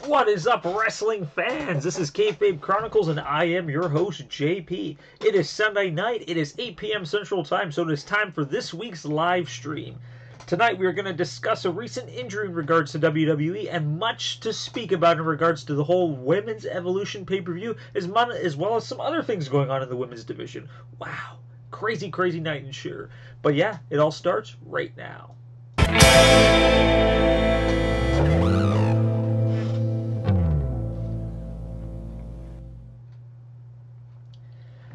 What is up, wrestling fans? This is Kayfabe Chronicles, and I am your host, JP. It is Sunday night. It is 8 p.m. Central Time, so it is time for this week's live stream. Tonight, we are going to discuss a recent injury in regards to WWE and much to speak about in regards to the whole Women's Evolution pay-per-view, as well as some other things going on in the women's division. Wow. Crazy, crazy night and sure. But yeah, it all starts right now.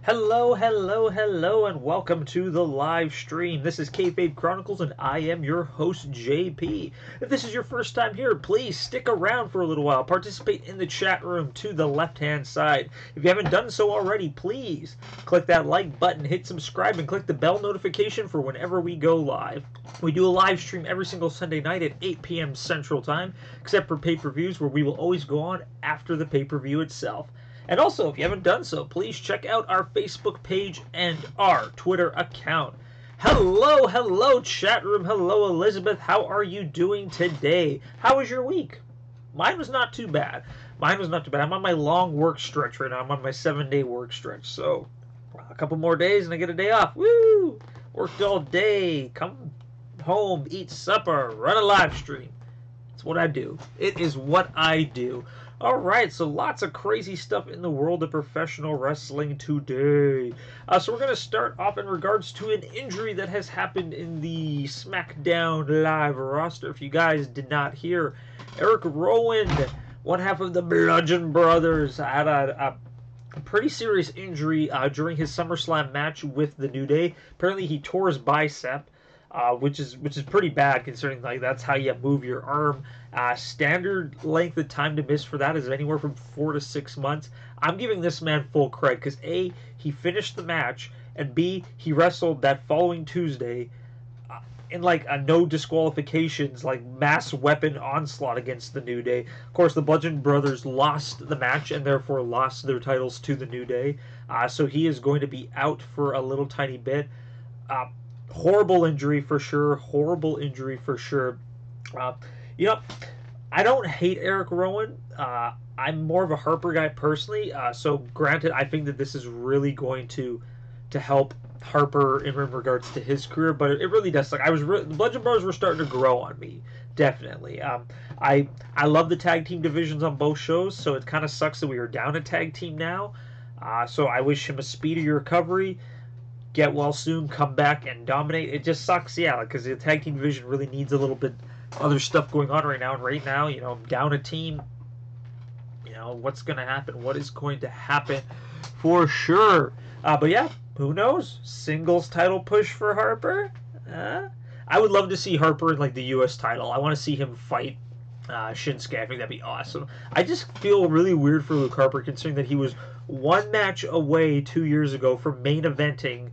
Hello, hello, hello, and welcome to the live stream. This is Kayfabe Chronicles, and I am your host, JP. If this is your first time here, please stick around for a little while. Participate in the chat room to the left-hand side. If you haven't done so already, please click that like button, hit subscribe, and click the bell notification for whenever we go live. We do a live stream every single Sunday night at 8 p.m. Central Time, except for pay-per-views, where we will always go on after the pay-per-view itself. And also, if you haven't done so, please check out our Facebook page and our Twitter account. Hello, hello, chat room. Hello, Elizabeth. How are you doing today? How was your week? Mine was not too bad. I'm on my long work stretch right now. I'm on my 7-day work stretch. So, a couple more days and I get a day off. Woo! Worked all day. Come home, eat supper, run a live stream. It's what I do. It is what I do. Alright, so lots of crazy stuff in the world of professional wrestling today. So we're going to start off in regards to an injury that has happened in the SmackDown Live roster. If you guys did not hear, Eric Rowan, one half of the Bludgeon Brothers, had a pretty serious injury during his SummerSlam match with the New Day. Apparently he tore his bicep. Which is pretty bad, considering like that's how you move your arm. Standard length of time to miss for that is anywhere from 4 to 6 months. I'm giving this man full credit because A, he finished the match, and B, he wrestled that following Tuesday in like a no disqualifications, like mass weapon onslaught against the New Day. Of course, the Bludgeon Brothers lost the match and therefore lost their titles to the New Day. So he is going to be out for a little tiny bit. Horrible injury for sure. I don't hate Eric Rowan. I'm more of a Harper guy personally. So granted, I think that this is really going to help Harper in regards to his career, but it really does. Like the Bludgeon Brothers were starting to grow on me, definitely. I love the tag team divisions on both shows, so it kind of sucks that we are down a tag team now. So I wish him a speedy recovery. Get well soon, come back and dominate. It just sucks, yeah, because the tag team division really needs a little bit other stuff going on right now. And right now, down a team, what's going to happen? What is going to happen for sure? But yeah, who knows? Singles title push for Harper? I would love to see Harper in like the U.S. title. I want to see him fight Shinsuke. I think that'd be awesome. I just feel really weird for Luke Harper, considering that he was one match away 2 years ago from main eventing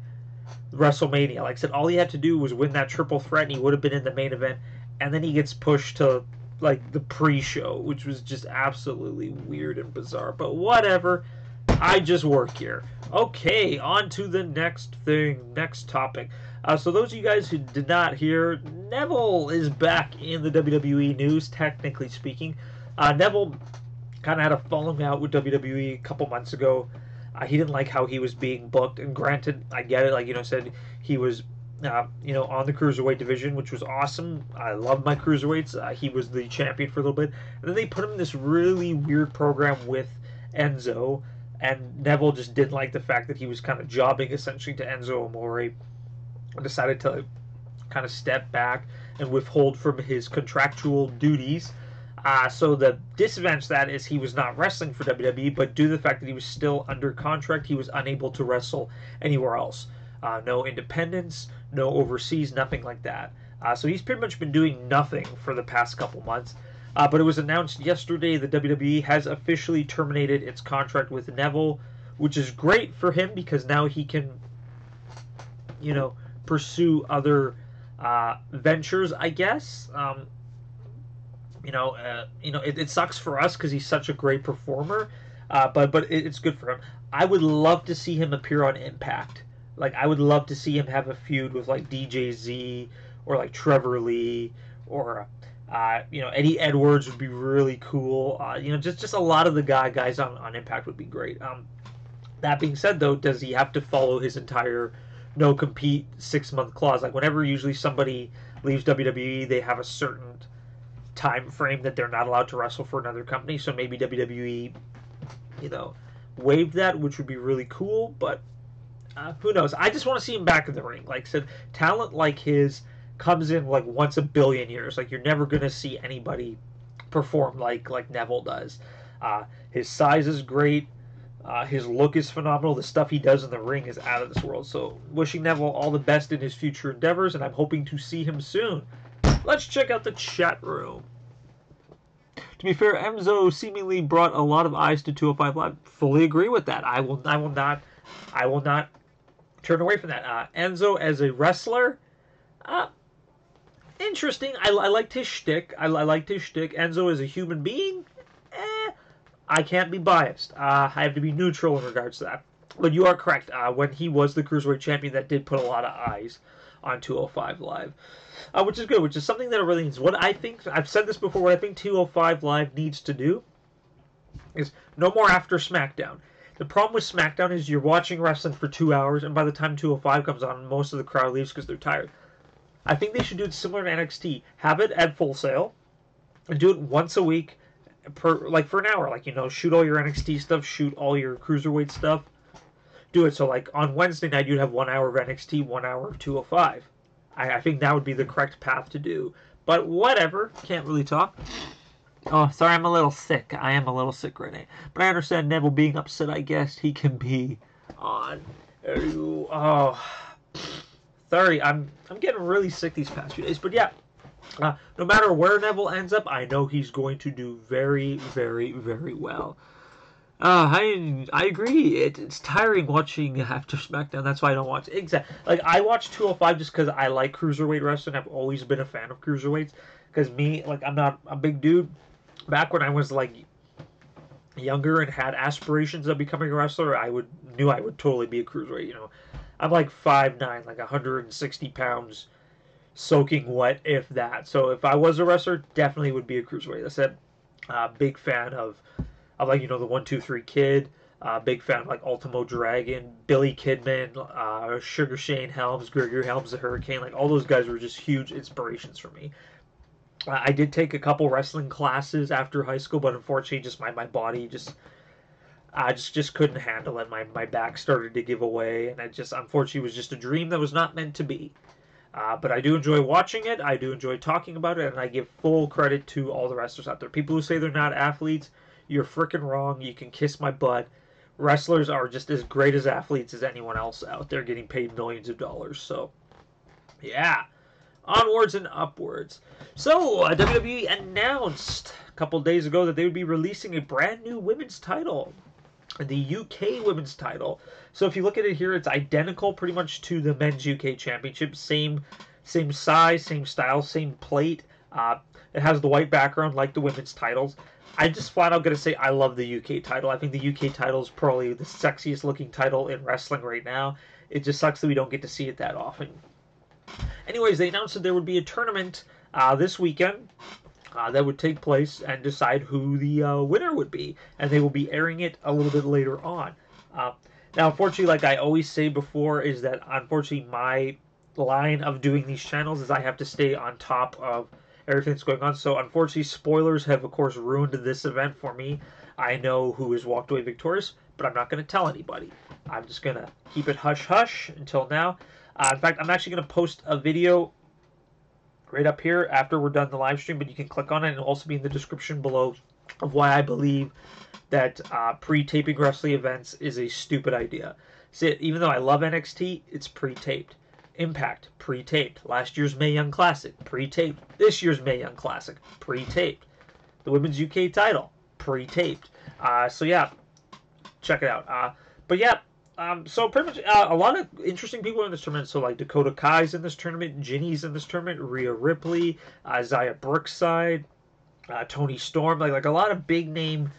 WrestleMania. Like I said, all he had to do was win that triple threat and he would have been in the main event, and then he gets pushed to like the pre-show, which was just absolutely weird and bizarre. But whatever, I just work here. Okay, on to the next topic. So those of you guys who did not hear, Neville is back in the WWE news, technically speaking. Neville kind of had a falling out with WWE a couple months ago. He didn't like how he was being booked, and granted, I get it. Like said he was, on the cruiserweight division, which was awesome. I love my cruiserweights. He was the champion for a little bit, and then they put him in this really weird program with Enzo, and Neville just didn't like the fact that he was kind of jobbing essentially to Enzo Amore, and decided to kind of step back and withhold from his contractual duties. So the disadvantage to that is he was not wrestling for WWE, but due to the fact that he was still under contract, he was unable to wrestle anywhere else. No independence, no overseas, nothing like that. So he's pretty much been doing nothing for the past couple months. But it was announced yesterday that WWE has officially terminated its contract with Neville, which is great for him because now he can, pursue other ventures, I guess. It sucks for us because he's such a great performer, but it's good for him. I would love to see him appear on Impact. Like, I would love to see him have a feud with like DJZ or like Trevor Lee or Eddie Edwards would be really cool. Just a lot of the guys on Impact would be great. That being said, though, does he have to follow his entire no compete 6 month clause? Like whenever usually somebody leaves WWE, they have a certain time frame that they're not allowed to wrestle for another company. So maybe WWE, waived that, which would be really cool. But who knows? I just want to see him back in the ring. Like I said, talent like his comes in like once a billion years. Like you're never gonna see anybody perform like Neville does. His size is great. His look is phenomenal. The stuff he does in the ring is out of this world. So wishing Neville all the best in his future endeavors, and I'm hoping to see him soon. Let's check out the chat room. To be fair, Enzo seemingly brought a lot of eyes to 205 Live. Fully agree with that. I will not turn away from that. Enzo as a wrestler, interesting. I liked his shtick. I liked his shtick. Enzo as a human being, I can't be biased. I have to be neutral in regards to that. But you are correct. When he was the Cruiserweight Champion, that did put a lot of eyes on 205 Live. Which is good, which is something that it really needs. What I think, I've said this before, what I think 205 Live needs to do is no more after SmackDown. The problem with SmackDown is you're watching wrestling for 2 hours, and by the time 205 comes on, most of the crowd leaves because they're tired. I think they should do it similar to NXT. Have it at Full Sail, and do it once a week, for an hour. Shoot all your NXT stuff, shoot all your Cruiserweight stuff. Do it so, on Wednesday night, you'd have 1 hour of NXT, 1 hour of 205. I think that would be the correct path to do. But whatever. Can't really talk. Oh, sorry, I'm a little sick. I am a little sick right now. But I understand Neville being upset. I guess he can be on. Oh, sorry. I'm getting really sick these past few days. But yeah, no matter where Neville ends up, I know he's going to do very, very, very well. I agree. It's tiring watching after SmackDown. That's why I don't watch. Exactly. I watch 205 just because I like cruiserweight wrestling. I've always been a fan of cruiserweights. Because I'm not a big dude. Back when I was younger and had aspirations of becoming a wrestler, I knew I would totally be a cruiserweight. I'm 5'9", 160 pounds, soaking wet, if that. So if I was a wrestler, definitely would be a cruiserweight. I said, big fan of the 1-2-3 Kid, big fan of Ultimo Dragon, Billy Kidman, Sugar Shane Helms, Gregory Helms, the Hurricane. All those guys were just huge inspirations for me. I did take a couple wrestling classes after high school, but unfortunately, just my body just couldn't handle it. My back started to give away, and it unfortunately was just a dream that was not meant to be. But I do enjoy watching it. I do enjoy talking about it, and I give full credit to all the wrestlers out there. People who say they're not athletes, you're freaking wrong. You can kiss my butt. Wrestlers are just as great as athletes as anyone else out there getting paid millions of dollars. So, yeah. Onwards and upwards. So, WWE announced a couple days ago that they would be releasing a brand new women's title. The UK women's title. So if you look at it here, it's identical pretty much to the men's UK championship. Same size, same style, same plate. It has the white background like the women's titles. I'm just flat out going to say I love the UK title. I think the UK title is probably the sexiest looking title in wrestling right now. It just sucks that we don't get to see it that often. Anyways, they announced that there would be a tournament this weekend that would take place and decide who the winner would be. And they will be airing it a little bit later on. Now, unfortunately, like I always say before, is that unfortunately my line of doing these channels is I have to stay on top of everything that's going on. So unfortunately, spoilers have, of course, ruined this event for me. I know who has walked away victorious, but I'm not going to tell anybody. I'm just going to keep it hush-hush until now. In fact, I'm actually going to post a video right up here after we're done the live stream, but you can click on it and it'll also be in the description below of why I believe that pre-taping wrestling events is a stupid idea. See, even though I love NXT, it's pre-taped. Impact, pre-taped. Last year's Mae Young Classic, pre-taped. This year's Mae Young Classic, pre-taped. The Women's UK title, pre-taped. So yeah, check it out. But yeah, so pretty much a lot of interesting people in this tournament. So like Dakota Kai's in this tournament, Ginny's in this tournament, Rhea Ripley, Zaya Brookside, Toni Storm, like a lot of big name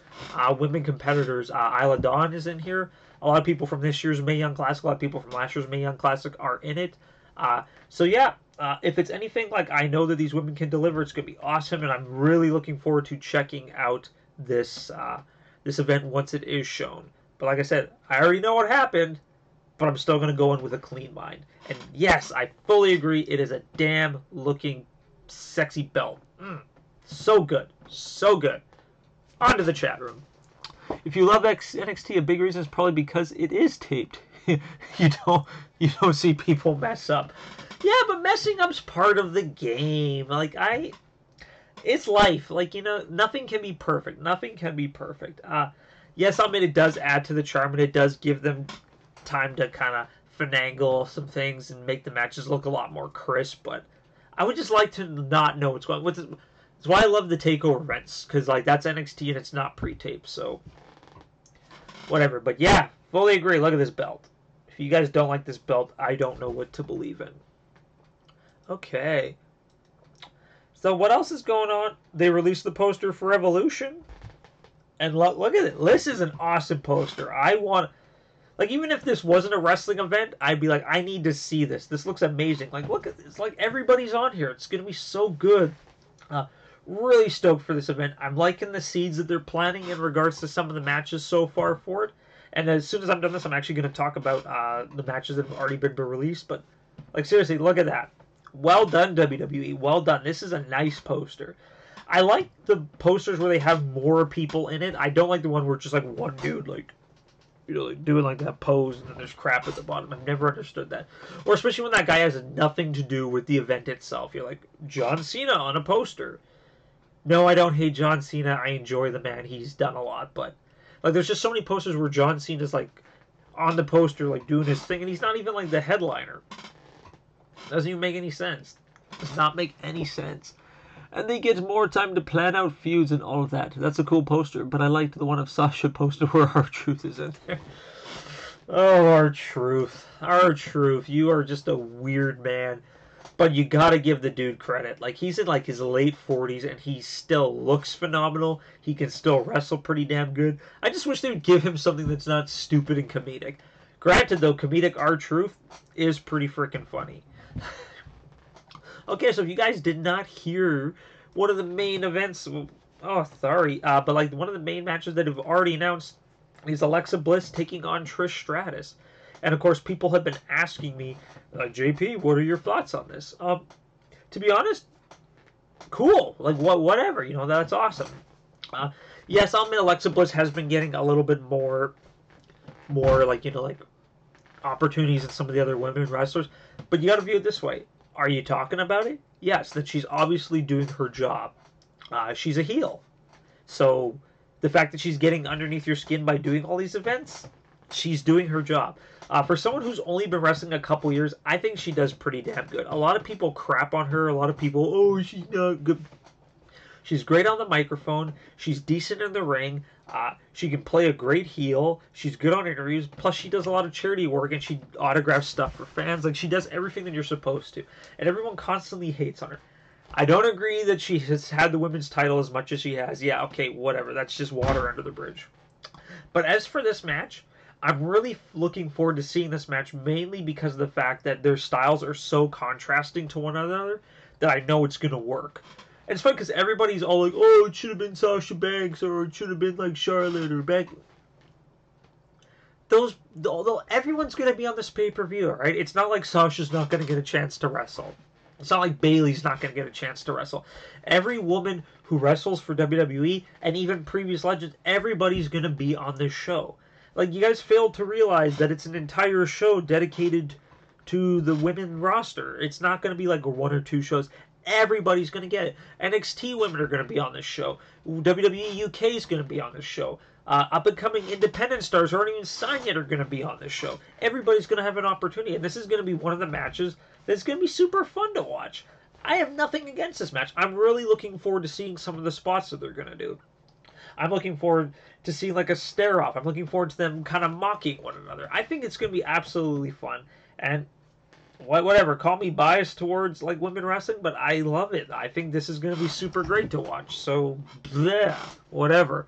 women competitors. Isla Dawn is in here. A lot of people from this year's Mae Young Classic, a lot of people from last year's Mae Young Classic are in it. So yeah, If it's anything like I know that these women can deliver, it's going to be awesome, and I'm really looking forward to checking out this event once it is shown. But like I said, I already know what happened, but I'm still going to go in with a clean mind. And yes, I fully agree. It is a damn looking sexy belt. So good. So good. On to the chat room. If you love NXT, a big reason is probably because it is taped. you don't see people mess up. Yeah, but messing up's part of the game. It's life. Nothing can be perfect. Nothing can be perfect. Yes, I mean, it does add to the charm, and it does give them time to kind of finagle some things and make the matches look a lot more crisp, but I would just like to not know what's going on. That's why I love the takeover events, because that's NXT and it's not pre-taped, so whatever. But yeah, fully agree. Look at this belt. If you guys don't like this belt, I don't know what to believe in. Okay. So what else is going on? They released the poster for Evolution. And look at it. This is an awesome poster. Even if this wasn't a wrestling event, I'd be like, I need to see this. This looks amazing. Look at this. Everybody's on here. It's going to be so good. Really stoked for this event. I'm liking the seeds that they're planting in regards to some of the matches so far for it. And as soon as I'm done this, I'm actually going to talk about the matches that have already been released. But, seriously, look at that. Well done, WWE. Well done. This is a nice poster. I like the posters where they have more people in it. I don't like the one where it's just one dude, doing that pose and then there's crap at the bottom. I've never understood that. Or especially when that guy has nothing to do with the event itself. You're like, John Cena on a poster. No, I don't hate John Cena. I enjoy the man. He's done a lot. But, there's just so many posters where John Cena's, on the poster, doing his thing. And he's not even, the headliner. Doesn't even make any sense. Does not make any sense. And they get more time to plan out feuds and all of that. That's a cool poster, but I liked the one of Sasha poster where R-Truth is in there. Oh, R-Truth. R-Truth, you are just a weird man. But you gotta give the dude credit. He's in his late 40s and he still looks phenomenal. He can still wrestle pretty damn good. I just wish they would give him something that's not stupid and comedic. Granted, though, comedic R-Truth is pretty freaking funny. Okay, so if you guys did not hear one of the main events, but one of the main matches that have already announced is Alexa Bliss taking on Trish Stratus. And of course, people have been asking me, JP, what are your thoughts on this? To be honest, cool. Whatever, that's awesome. Yes, I'll admit Alexa Bliss has been getting a little bit more opportunities than some of the other women wrestlers. But you got to view it this way. Are you talking about it? Yes, that she's obviously doing her job. She's a heel. So the fact that she's getting underneath your skin by doing all these events, she's doing her job. For someone who's only been wrestling a couple years, I think she does pretty damn good. A lot of people crap on her. A lot of people, oh, she's not good. She's great on the microphone. She's decent in the ring. She can play a great heel. She's good on interviews. Plus, she does a lot of charity work, and she autographs stuff for fans. She does everything that you're supposed to. And everyone constantly hates on her. I don't agree that she has had the women's title as much as she has. Yeah, okay, whatever. That's just water under the bridge. But as for this match, I'm really looking forward to seeing this match, mainly because of the fact that their styles are so contrasting to one another that I know it's going to work. And it's funny because everybody's all like, oh, it should have been Sasha Banks, or it should have been Charlotte or Becky. Everyone's going to be on this pay-per-view, right? It's not like Sasha's not going to get a chance to wrestle. It's not like Bayley's not going to get a chance to wrestle. Every woman who wrestles for WWE, and even previous legends, everybody's going to be on this show. You guys failed to realize that it's an entire show dedicated to the women roster. It's not going to be one or two shows. Everybody's going to get it. NXT women are going to be on this show. WWE UK is going to be on this show. Up-and-coming independent stars who aren't even signed yet are going to be on this show. Everybody's going to have an opportunity, and this is going to be one of the matches that's going to be super fun to watch. I have nothing against this match. I'm really looking forward to seeing some of the spots that they're going to do. I'm looking forward to seeing a stare-off. I'm looking forward to them kind of mocking one another. I think it's going to be absolutely fun, and whatever, call me biased towards women wrestling, but I love it. I think this is going to be super great to watch. So, bleh, whatever.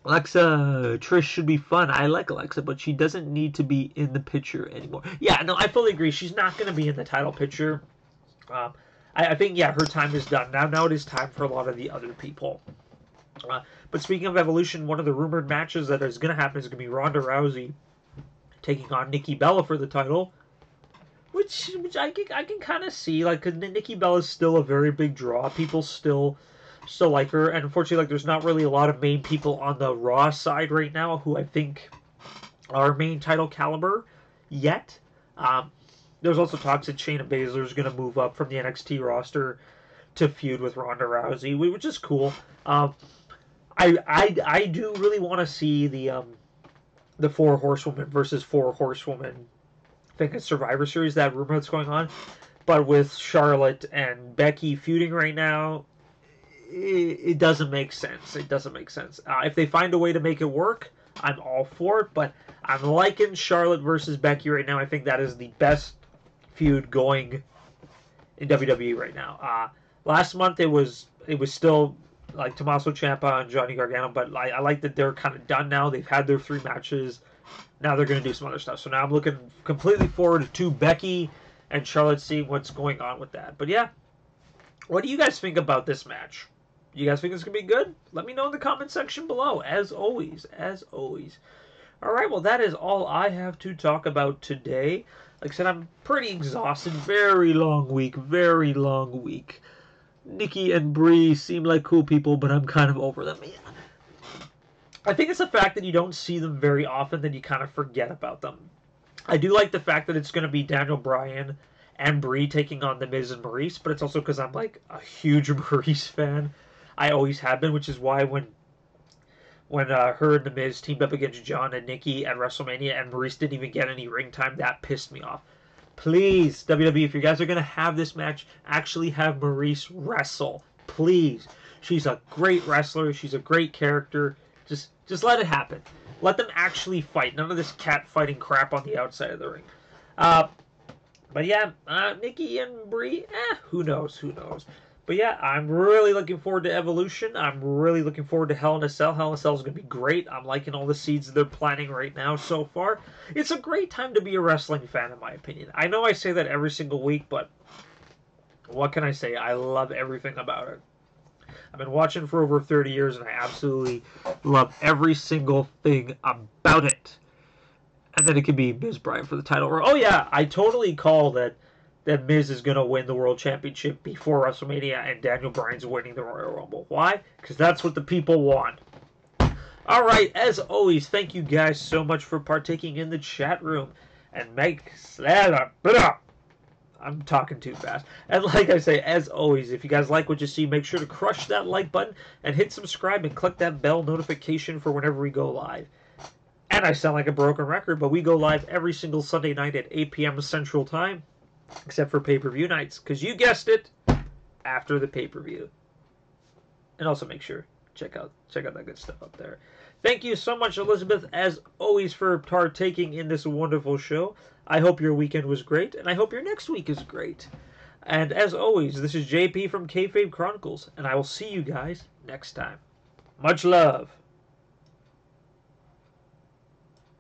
Alexa, Trish should be fun. I like Alexa, but she doesn't need to be in the picture anymore. Yeah, no, I fully agree. She's not going to be in the title picture. Um, I think, yeah, her time is done. Now it is time for a lot of the other people. But speaking of Evolution, one of the rumored matches that is going to happen is going to be Ronda Rousey taking on Nikki Bella for the title, which I can kind of see, like, because Nikki Bella is still a very big draw. People still like her, and unfortunately, like, there's not really a lot of main people on the Raw side right now who I think are main title caliber yet. There's also talks that Shayna Baszler is going to move up from the NXT roster to feud with Ronda Rousey, which is cool. I do really want to see the Four Horsewomen versus Four Horsewomen thing at Survivor Series, that rumor that's going on. But with Charlotte and Becky feuding right now, it doesn't make sense. It doesn't make sense. If they find a way to make it work, I'm all for it. But I'm liking Charlotte versus Becky right now. I think that is the best feud going in WWE right now. Last month it was still like Tommaso Ciampa and Johnny Gargano, but I like that they're kind of done now. They've had their 3 matches. Now they're going to do some other stuff. So now I'm looking completely forward to Becky and Charlotte, seeing what's going on with that. But yeah, what do you guys think about this match? You guys think it's going to be good? Let me know in the comment section below, as always. All right, well, that is all I have to talk about today. Like I said, I'm pretty exhausted. Very long week. Nikki and Brie seem like cool people, but I'm kind of over them. I think it's the fact that you don't see them very often that you kind of forget about them. I do like the fact that it's going to be Daniel Bryan and Brie taking on The Miz and Maurice, but it's also because I'm like a huge Maurice fan. I always have been, which is why when her and The Miz teamed up against John and Nikki at WrestleMania and Maurice didn't even get any ring time, that pissed me off. Please, WWE, if you guys are going to have this match, actually have Maurice wrestle. Please. She's a great wrestler. She's a great character. Just let it happen. Let them actually fight. None of this cat fighting crap on the outside of the ring. But yeah, Nikki and Brie, who knows? But yeah, I'm really looking forward to Evolution. I'm really looking forward to Hell in a Cell. Hell in a Cell is going to be great. I'm liking all the seeds they're planting right now so far. It's a great time to be a wrestling fan, in my opinion. I know I say that every single week, but what can I say? I love everything about it. I've been watching for over 30 years, and I absolutely love every single thing about it. And then it could be Miz Bryan for the title. Or, oh yeah, I totally call that Miz is going to win the World Championship before WrestleMania, and Daniel Bryan's winning the Royal Rumble. Why? Because that's what the people want. All right, as always, thank you guys so much for partaking in the chat room. And make... I'm talking too fast. And like I say, as always, if you guys like what you see, make sure to crush that like button and hit subscribe and click that bell notification for whenever we go live. And I sound like a broken record, but we go live every single Sunday night at 8 p.m. Central Time, except for pay-per-view nights, because you guessed it, after the pay-per-view. And also make sure, check out that good stuff up there. Thank you so much, Elizabeth, as always, for partaking in this wonderful show. I hope your weekend was great, and I hope your next week is great. And as always, this is JP from Kayfabe Chronicles, and I will see you guys next time. Much love.